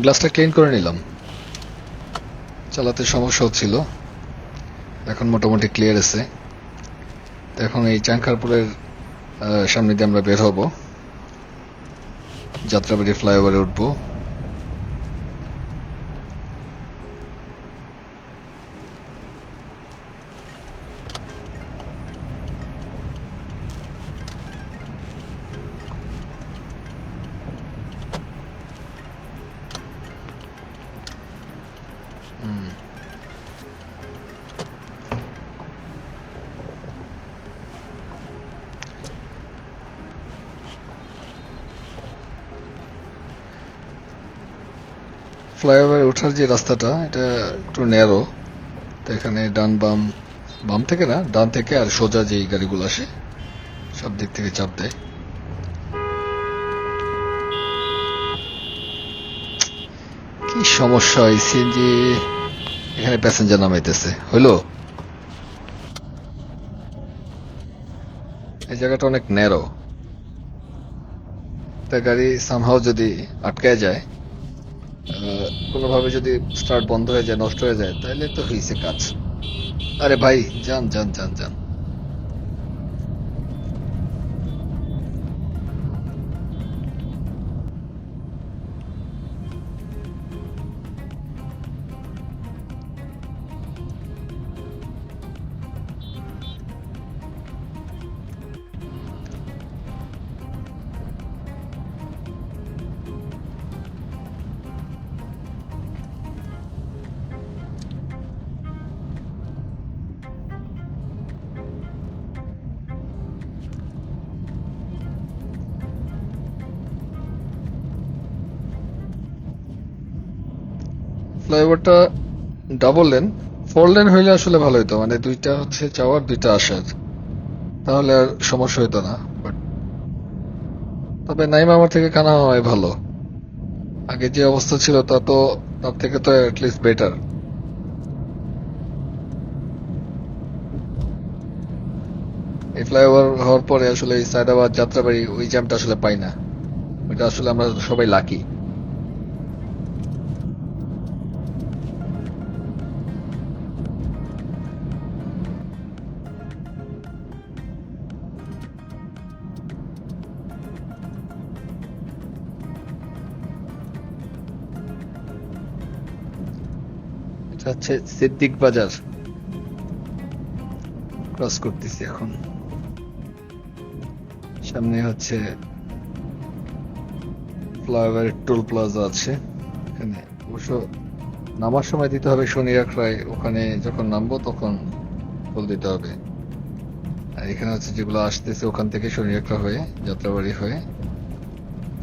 গ্লাসটা ক্লিন করে নিলাম, চালাতে সমস্যা হচ্ছিল, এখন মোটামুটি ক্লিয়ার আছে। এখন এই চাংখারপুরের সামনে দিয়ে আমরা বের হব, যাত্রাবাড়ি ফ্লাইওভারে উঠবো। ফ্লাইওভারে ওঠার যে রাস্তাটা, এটা একটু ন্যারো, তো এখানে ডান বাম, বাম থেকে না ডান থেকে আর সোজা যেই গাড়িগুলো আসে সব দিক থেকে চাপ দেয়। কি সমস্যা, এই সিএনজি এখানে প্যাসেঞ্জার নামাইতেছে, হইলো? এই জায়গাটা অনেক ন্যারো, একটা গাড়ি সামহাও যদি আটকায় যায়, কোনোভাবে যদি স্টার্ট বন্ধ হয়ে যায়, নষ্ট হয়ে যায়, তাহলে তো হয়েছে কাজ। আরে ভাই, যান যান যান যান। ফ্লাইওভারটা ডাবল লেন, 4 লেন হইলে আসলে ভালো হতো, মানে দুইটা হচ্ছে যাওয়ার দুইটা আসার, তাহলে আর সমস্যা হইতো না। বাট তবে নাইম আমার থেকে কানা হয় ভালো, আগে যে অবস্থা ছিল তার থেকে তো অ্যাটলিস্ট বেটার। এই ফ্লাইওভার হওয়ার পরে আসলে এই সায়দাবাদ যাত্রাবাড়ি ওই জ্যামটা আসলে পাই না, ওইটা আসলে আমরা সবাই লাকি। এটা হচ্ছে সিদ্দিক বাজার, ক্রস করতেছি এখন। সামনে হচ্ছে ফ্লাইওভারের টোল প্লাজা আছে, এখানে অবশ্য নামার সময় দিতে হবে শনি রাখরায়, ওখানে যখন নামবো তখন টোল দিতে হবে। আর এখানে হচ্ছে যেগুলো আসতেছে ওখান থেকে শনি রাখরা হয়ে যাত্রাবাড়ি হয়ে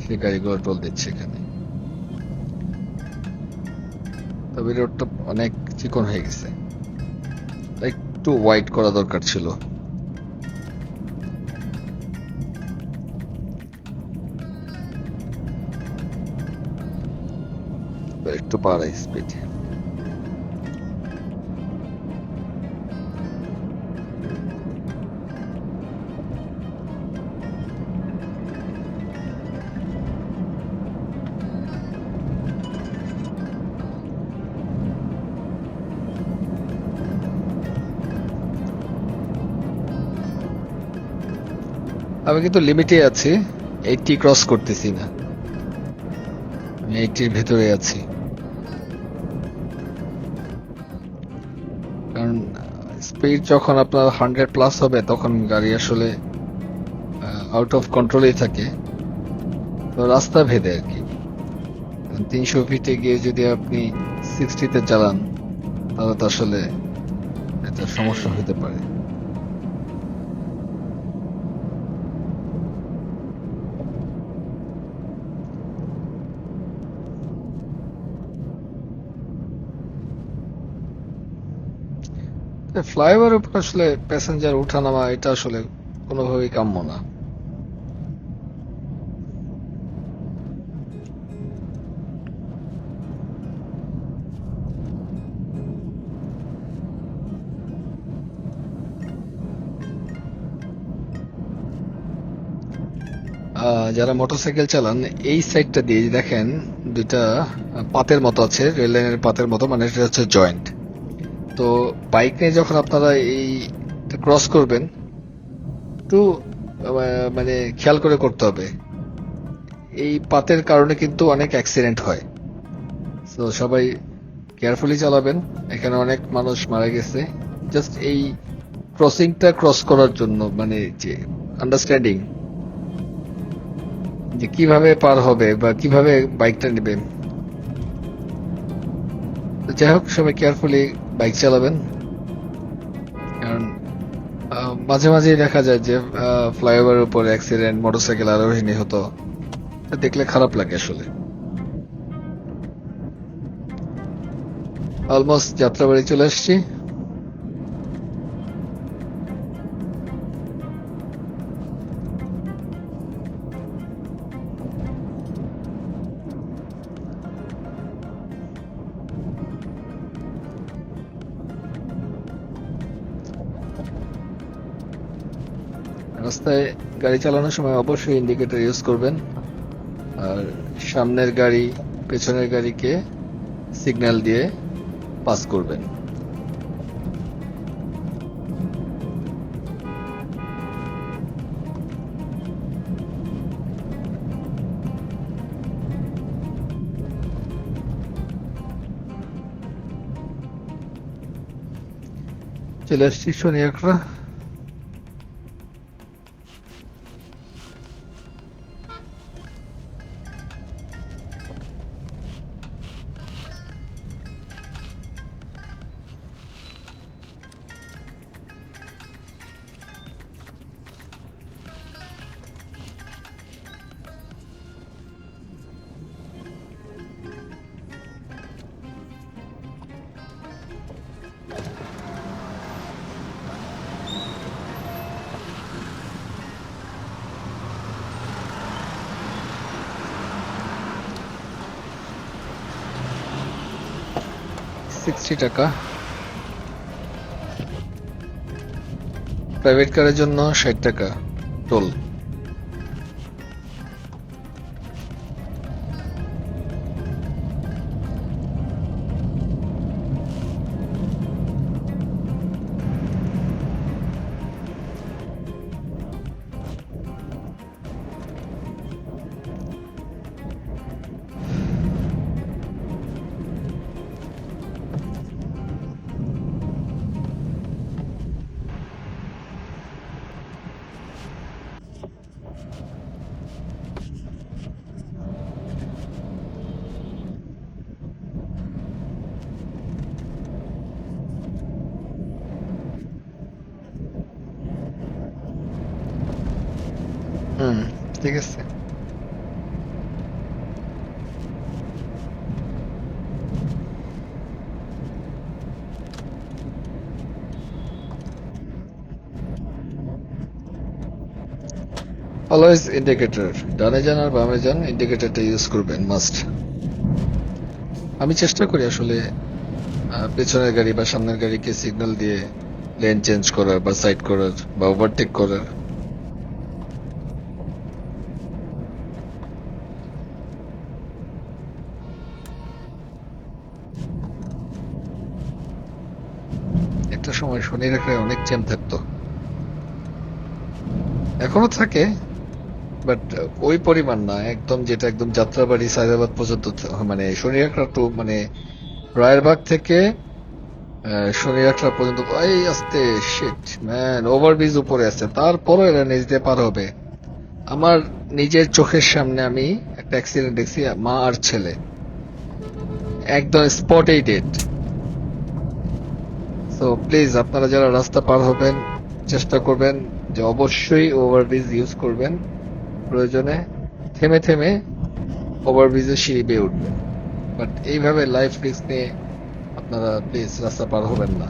সেই গাড়িগুলো টোল দিচ্ছে এখানে। তবে রোডটা অনেক চিকন হয়ে গেছে, একটু ওয়াইড করা দরকার ছিল। একটু বাড়াই স্পিড। আমি কিন্তু লিমিটে আছি, 80 ক্রস করতেছি না, আমি 80-র ভেতরে আছি। কারণ স্পিড যখন আপনার 100+ হবে তখন গাড়ি আসলে আউট অফ কন্ট্রোলেই থাকে, তো রাস্তা ভেদে আর কি। 300 ফিটে গিয়ে যদি আপনি 60-তে চালান, তাহলে তো আসলে একটা সমস্যা হতে পারে। ফ্লাইওভারের উপর আসলে প্যাসেঞ্জার ওঠানামা এটা আসলে কোনোভাবেই কাম্য না। যারা মোটরসাইকেল চালান এই সাইডটা দিয়ে দেখেন দুইটা পাতের মতো আছে, রেল লাইনের পাতের মতো, মানে এটা হচ্ছে জয়েন্ট। তো বাইক নিয়ে যখন আপনারা এই ক্রস করবেন একটু মানে খেয়াল করে করতে হবে। এই পাতের কারণে কিন্তু অনেক অ্যাক্সিডেন্ট হয়, তো সবাই কেয়ারফুলি চালাবেন। এখানে অনেক মানুষ মারা গেছে জাস্ট এই ক্রসিংটা ক্রস করার জন্য, মানে যে আন্ডারস্ট্যান্ডিং যে কিভাবে পার হবে বা কিভাবে বাইকটা নেবে। তো যাই হোক, সবাই কেয়ারফুলি বাইক চালাবেন, কারণ মাঝে মাঝে দেখা যায় যে ফ্লাইওভারের উপর অ্যাক্সিডেন্ট, মোটরসাইকেল আরোহী নিহত, দেখলে খারাপ লাগে আসলে। অলমোস্ট যাত্রাবাড়ি চলে আসছি। রাস্তায় গাড়ি চালানোর সময় অবশ্যই ইন্ডিকেটর ইউজ করবেন, আর সামনের গাড়ি পেছনের গাড়িকে সিগন্যাল দিয়ে পাস করবেন। চলে আসছি শনিয়াকড়া। টাকা, প্রাইভেট কারের জন্য 60 টাকা টোল। ঠিক আছে। অলওয়েজ ইন্ডিকেটর, ডানে যান আর বামে যান, ইন্ডিকেটরটা ইউজ করবেন মাস্ট। আমি চেষ্টা করি আসলে পেছনের গাড়ি বা সামনের গাড়িকে সিগন্যাল দিয়ে লেন চেঞ্জ করার বা সাইড করার বা ওভারটেক করার। একটা সময় শনিয়াকড়ায় অনেক জ্যাম থাকতো, এখনো থাকে, বাট ওই পরিমাণ না একদম, যেটা একদম যাত্রাবাড়ি সায়দাবাদ পর্যন্ত মানে শনিয়াকড়া টু মানে রায়েরবাগ থেকে শনিয়াকড়া পর্যন্ত। এই আস্তে শিট ম্যান, ওভারব্রিজ উপরে আছে, তারপরও এরা নিচ দিয়ে পার হবে। আমার নিজের চোখের সামনে আমি একটা অ্যাক্সিডেন্ট দেখছি, মা আর ছেলে একদম স্পটেই ডেড। সো প্লিজ আপনারা যারা রাস্তা পার হবেন চেষ্টা করবেন যে অবশ্যই ওভারব্রিজ ইউজ করবেন, প্রয়োজনে থেমে থেমে ওভারব্রিজের সিঁড়ি বেয়ে উঠবেন, বাট এইভাবে লাইফ রিস্ক নিয়ে আপনারা প্লিজ রাস্তা পার হবেন না।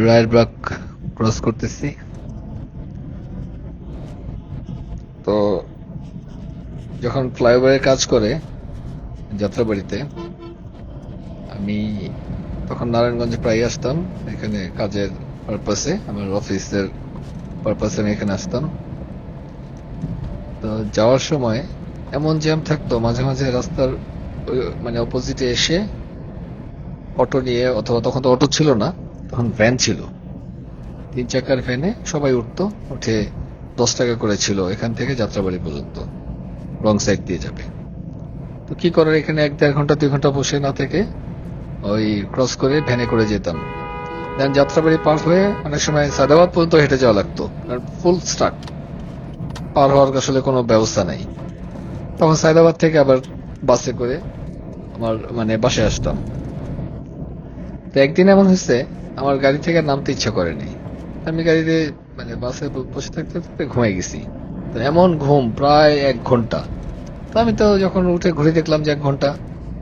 রায়েরবাগ ক্রস করতেছি, তো যখন ফ্লাইওভারের কাজ করে যাত্রাবাড়িতে। আমি তখন নারায়ণগঞ্জে প্রায় আসতাম এখানে কাজের পারপাসে, আমার অফিসের পারপাসে আমি এখানে আসতাম। তো যাওয়ার সময় এমন জ্যাম থাকতো মাঝে মাঝে রাস্তার মানে অপোজিটে এসে অটো নিয়ে, অথবা তখন তো অটো ছিল না, তখন ভ্যান ছিল, 3 চাকার ভ্যানে সবাই উঠতো, উঠে 10 টাকা করে ছিল এখান থেকে যাত্রাবাড়ি পর্যন্ত, রং সাইড দিয়ে যাবে। তো কি করার, এখানে 1-1.5 ঘন্টা 2 ঘন্টা বসে না থেকে ওই ক্রস করে ভ্যানে করে যেতাম। দেন যাত্রাবাড়ি পার হয়ে অনেক সময় সায়দাবাদ পর্যন্ত হেঁটে যাওয়া লাগতো, কারণ ফুল স্টাক, পার হওয়ার আসলে কোনো ব্যবস্থা নাই। তখন সায়দাবাদ থেকে আবার বাসে করে আমার মানে বাসায় আসতাম। তো একদিন এমন হয়েছে, আমার গাড়ি থেকে আর নামতে ইচ্ছা করেনি। আমি গাড়িতে মানে বাসে বসে থাকতে থাকতে ঘুমাই গেছি। তো এমন ঘুম প্রায় 1 ঘন্টা। তো আমি তো যখন উঠে ঘুরে দেখলাম যে 1 ঘন্টা,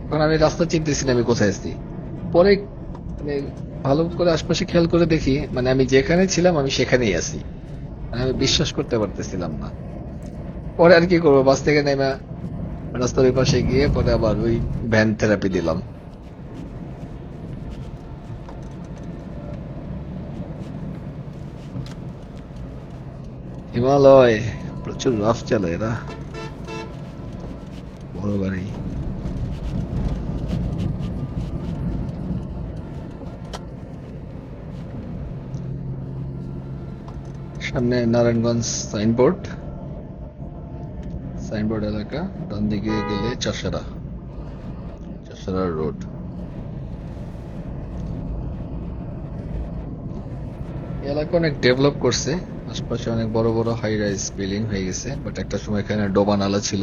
তখন আমি রাস্তা চিনতেছি না আমি কোথায় আছি। পরে মানে ভালো করে আশপাশে খেয়াল করে দেখি, মানে আমি যেখানে ছিলাম আমি সেখানেই আছি। মানে আমি বিশ্বাস করতে পারতেছিলাম না। পরে আর কি করবো, বাস থেকে নেমে রাস্তার ওই পাশে গিয়ে পরে আবার ওই ভ্যান থেরাপি দিলাম। হিমালয় প্রচুর রাফ চালায় এরা, বড় গাড়ি। সামনে নারায়ণগঞ্জ সাইনবোর্ড, সাইনবোর্ড এলাকা, ডান দিকে গেলে চাষারা, চাষারা রোড। এই এলাকা অনেক ডেভেলপ করছে, আশপাশে অনেক বড় বড় হাই রাইজ বিল্ডিং হয়ে গেছে, বাট একটা সময় এখানে ডোবা নালা ছিল।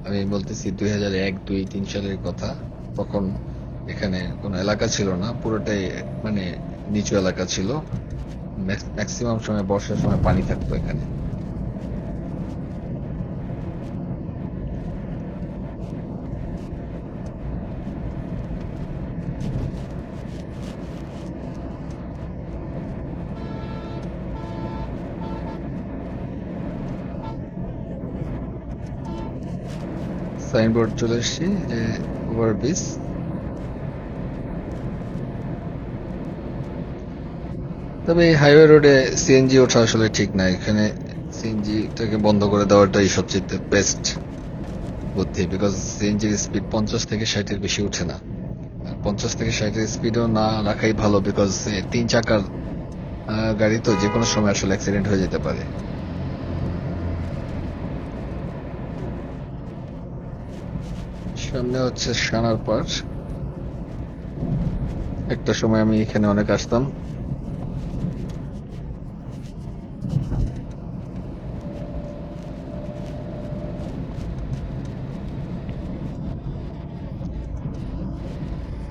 আমি বলতেছি 2001, 2003 সালের কথা। তখন এখানে কোনো এলাকা ছিল না, পুরোটাই মানে নিচু এলাকা ছিল। ম্যাক্সিমাম সময় বর্ষার সময় পানি থাকতো এখানে। সাইনবোর্ড চলে এসেছি, যে ওভারব্রিজ। তবে এই হাইওয়ে রোডে সিএনজি ওঠা আসলে ঠিক না, এখানে সিএনজিটাকে বন্ধ করে দেওয়াটাই সবচেয়ে বেস্ট বুদ্ধি, বিকজ সিএনজির স্পিড 50 থেকে 60-এর বেশি উঠে না। আর 50 থেকে 60-এর স্পিডও না রাখাই ভালো, বিকজ 3 চাকার গাড়ি তো যে কোনো সময় আসলে অ্যাক্সিডেন্ট হয়ে যেতে পারে। সামনে হচ্ছে সানার পার্ক। একটা সময় আমি এখানে অনেক আসতাম।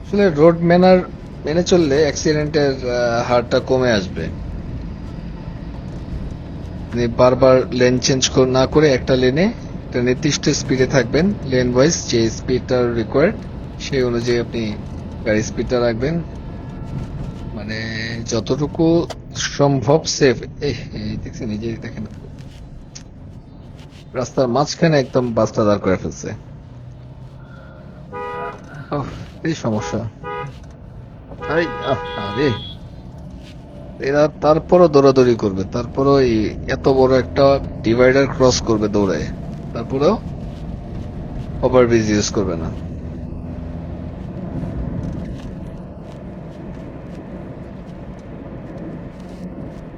আসলে রোড মেনে চললে অ্যাক্সিডেন্টের হারটা কমে আসবে। আপনি বারবার লেন চেঞ্জ না করে একটা লেনে একটা নির্দিষ্ট স্পিডে থাকবেন, লেন ওয়াইজ যে স্পিডটা রিকোয়ার্ড সেই অনুযায়ী আপনি গাড়ির স্পিডটা রাখবেন, মানে যতটুকু সম্ভব সেফ। এই দেখছেন, এই যে দেখেন রাস্তার মাঝখানে একদম বাসটা দাঁড় করে ফেলছে। ওহ, এই সমস্যা। আরে আরে, এরা তারপরও দৌড়াদৌড়ি করবে, তারপরও এই এত বড় একটা ডিভাইডার ক্রস করবে দৌড়ায়, তারপরেও ওভারব্রিজ ইউজ করবে না।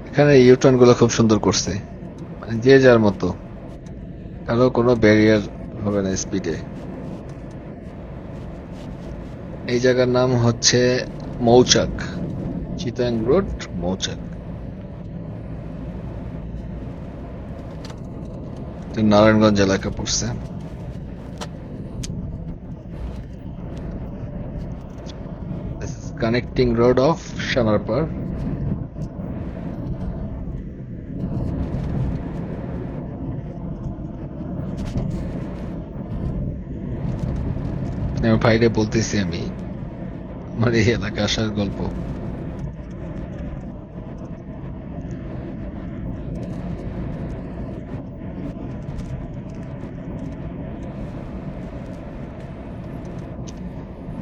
এখানে ইউটার্ন গুলো খুব সুন্দর করছে, মানে যে যার মতো, কারো কোনো ব্যারিয়ার হবে না স্পিডে। এই জায়গার নাম হচ্ছে মৌচাক, চিটাং রোড, মৌচাক। নারায়ণগঞ্জ এলাকা পড়ছে। Connecting road of Sanarpar. বাইরে বলতেছি আমি আমার এই এলাকা আসার গল্প।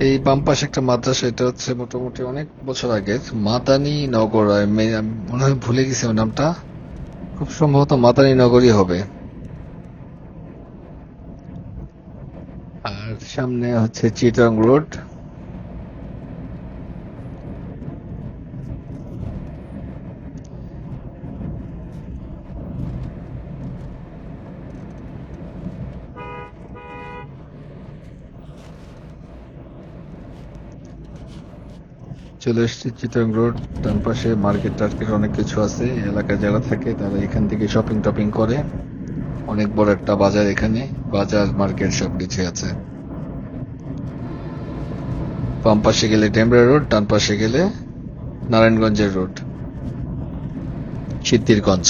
এই বাম পাশে একটা মাদ্রাসা, এটা হচ্ছে মোটামুটি অনেক বছর আগের মাদানী নগর, আমি মনে হয় ভুলে গেছি ওর নামটা, খুব সম্ভবত মাদানী নগরই হবে। আর সামনে হচ্ছে চিটাং রোড। চলে এসেছি চিটাং রোড। ডান পাশে মার্কেট টার্কেট অনেক কিছু আছে, এই এলাকায় যারা থাকে তারা এখান থেকে শপিং টপিং করে। অনেক বড় একটা বাজার এখানে, বাজার মার্কেট সবকিছু আছে। বাম পাশে গেলে ডেমরা রোড, ডান পাশে গেলে নারায়ণগঞ্জের রোড, সিদ্ধিরগঞ্জ।